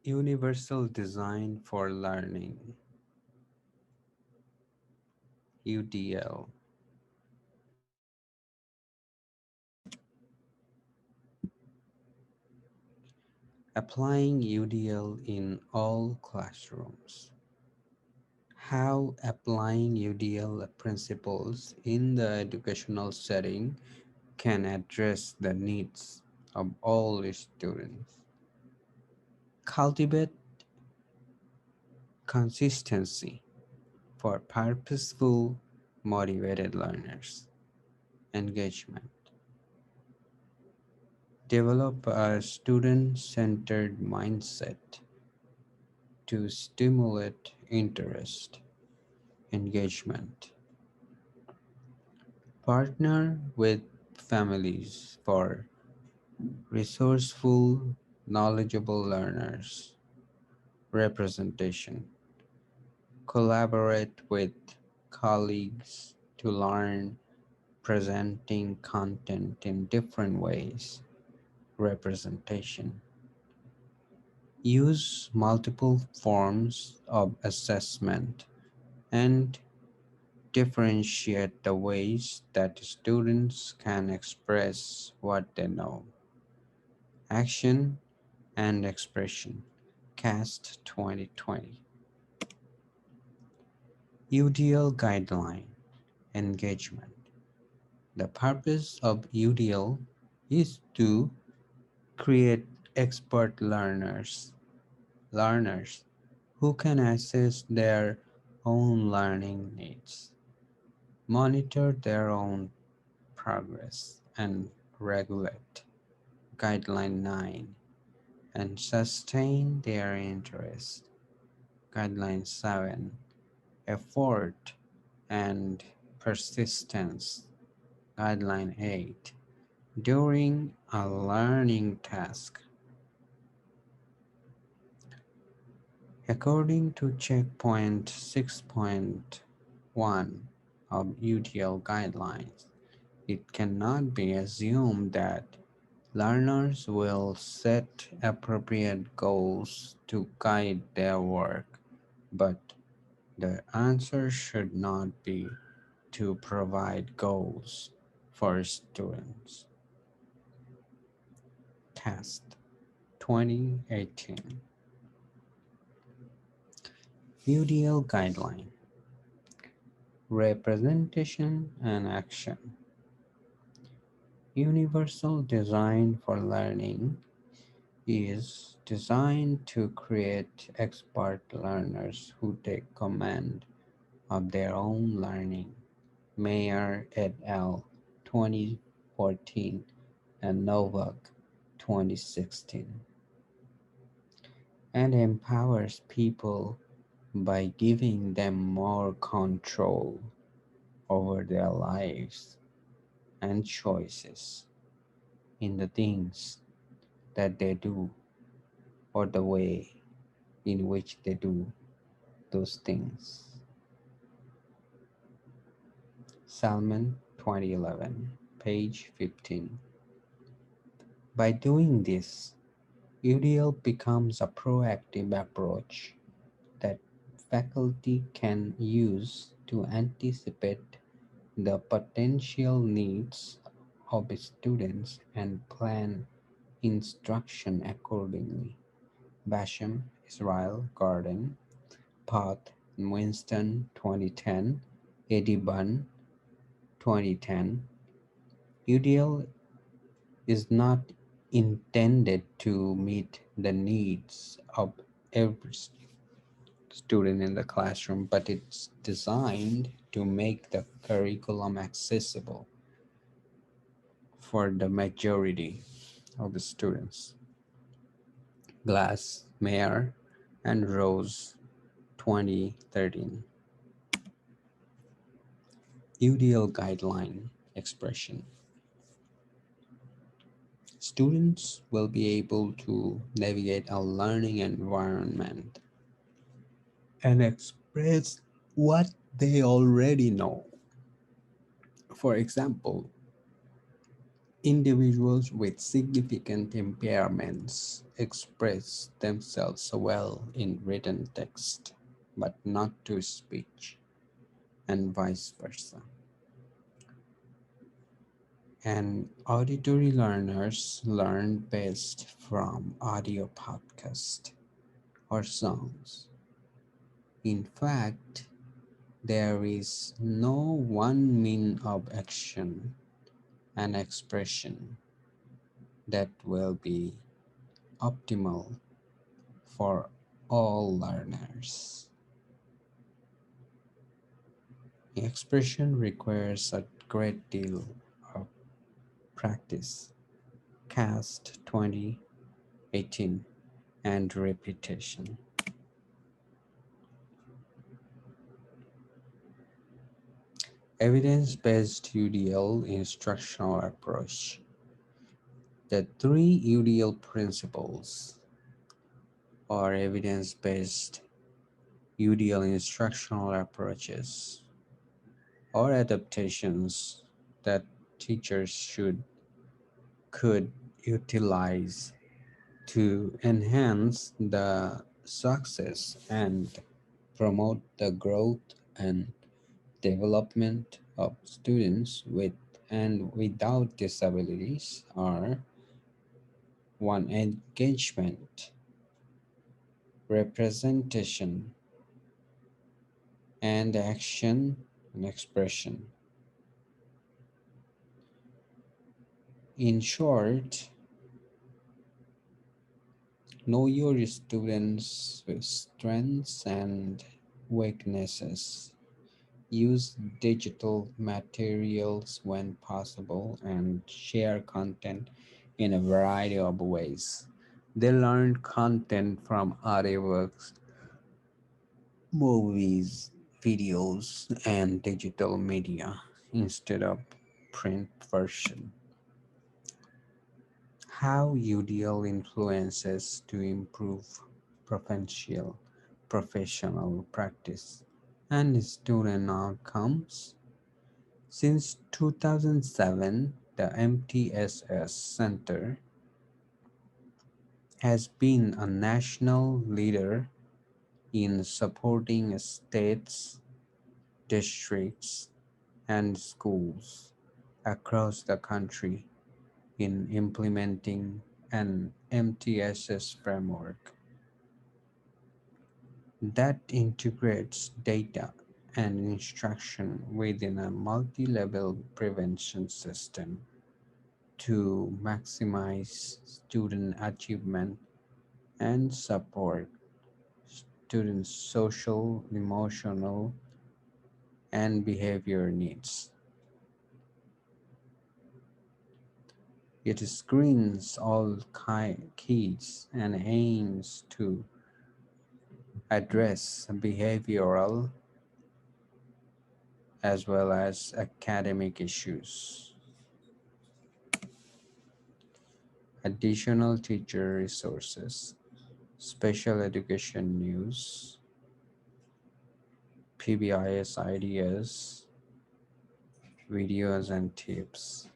Universal Design for Learning, UDL. Applying UDL in all classrooms. How applying UDL principles in the educational setting can address the needs of all students. Cultivate consistency for purposeful, motivated learners. Engagement. Develop a student centered mindset to stimulate interest. Engagement. Partner with families for resourceful, knowledgeable learners. Representation. Collaborate with colleagues to learn presenting content in different ways. Representation. Use multiple forms of assessment and differentiate the ways that students can express what they know. Action and expression. CAST 2020. UDL guideline. Engagement. The purpose of UDL is to create expert learners who can assess their own learning needs, monitor their own progress, and regulate Guideline 9 and sustain their interest. Guideline 7 effort and persistence. Guideline 8 during a learning task. According to checkpoint 6.1 of UTL guidelines, it cannot be assumed that learners will set appropriate goals to guide their work, but the answer should not be to provide goals for students. Test 2018 UDL Guideline Representation and Action Universal Design for Learning is designed to create expert learners who take command of their own learning. Mayer et al. 2014 and Novak 2016, and empowers people by giving them more control over their lives and choices in the things that they do or the way in which they do those things. Salmon 2011, page 15. By doing this, UDL becomes a proactive approach that faculty can use to anticipate the potential needs of students and plan instruction accordingly. Basham, Israel Garden, Path, Winston 2010, Eddie Bunn 2010. UDL is not intended to meet the needs of every student in the classroom, but it's designed to make the curriculum accessible for the majority of the students. Glass, Mayer, and Rose 2013. UDL Guideline Expression. Students will be able to navigate a learning environment and express what they already know. For example, Individuals with significant impairments express themselves well in written text, but not to speech, and vice versa. And auditory learners learn best from audio podcasts or songs. In fact, there is no one mean of action and expression that will be optimal for all learners. Expression requires a great deal of practice. Cast 2018 and repetition. Evidence based UDL instructional approach. The three UDL principles are evidence based UDL instructional approaches or adaptations that teachers should could utilize to enhance the success and promote the growth and development of students with and without disabilities are one, engagement, representation, and action and expression. In short, know your students' strengths and weaknesses. Use digital materials when possible and share content in a variety of ways. They learn content from audiobooks, movies, videos, and digital media instead of print version. How UDL influences to improve professional practice and student outcomes. Since 2007, the MTSS Center has been a national leader in supporting states, districts, and schools across the country in implementing an MTSS framework that integrates data and instruction within a multi-level prevention system to maximize student achievement and support students' social, emotional, and behavior needs. It screens all kids and aims to address behavioral as well as academic issues. Additional teacher resources, special education news, PBIS ideas, videos and tips.